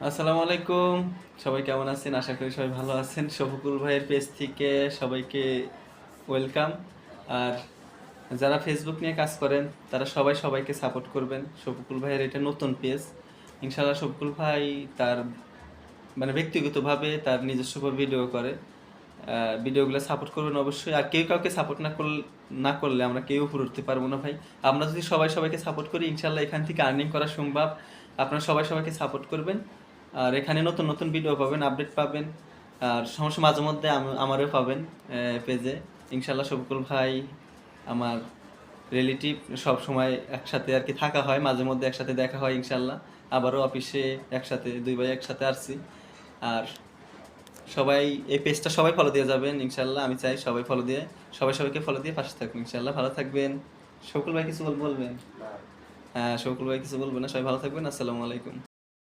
আসসালামু আলাইকুম। সবাই কেমন আছেন? আশা করি সবাই ভালো আছেন। শফিকুল ভাইয়ের পেজ থেকে সবাইকে ওয়েলকাম। আর যারা ফেসবুক নিয়ে কাজ করেন তারা সবাই সবাইকে সাপোর্ট করবেন। শফিকুল ভাইয়ের এটা নতুন পেজ। ইনশাআল্লাহ শফিকুল ভাই তার ব্যক্তিগতভাবে তার নিজস্ব উপর ভিডিও করে। ভিডিওগুলো সাপোর্ট করবেন অবশ্যই। আর কেউ কাউকে সাপোর্ট না করলে আমরা কেউ উপরে উঠতে পারবো না ভাই। আমরা যদি সবাই সবাইকে সাপোর্ট করি ইনশাআল্লাহ এখান থেকে আর্নিং করা সম্ভব। আপনারা সবাই সবাইকে সাপোর্ট করবেন। আর এখানে নতুন নতুন ভিডিও পাবেন, আপডেট পাবেন। আর সমস্যা মাঝে মধ্যে আমারও পাবেন পেজে। ইনশাআল্লাহ শফিকুল ভাই আমার রিলেটিভ, সব সময় একসাথে আর কি থাকা হয়, মাঝে মধ্যে একসাথে দেখা হয় ইনশাআল্লাহ। আবারও অফিসে একসাথে দুই ভাই একসাথে আসছি। আর সবাই এই পেজটা সবাই ফলো দিয়ে যাবেন ইনশাআল্লাহ। আমি চাই সবাই ফলো দিয়ে, সবাই সবাইকে ফলো দিয়ে পাশে থাকবেন ইনশাআল্লাহ। ভালো থাকবেন। শকুল ভাই কিছু বলবেন? হ্যাঁ, শকুল ভাই কিছু বলবেন না? সবাই ভালো থাকবেন। আসসালামু আলাইকুম।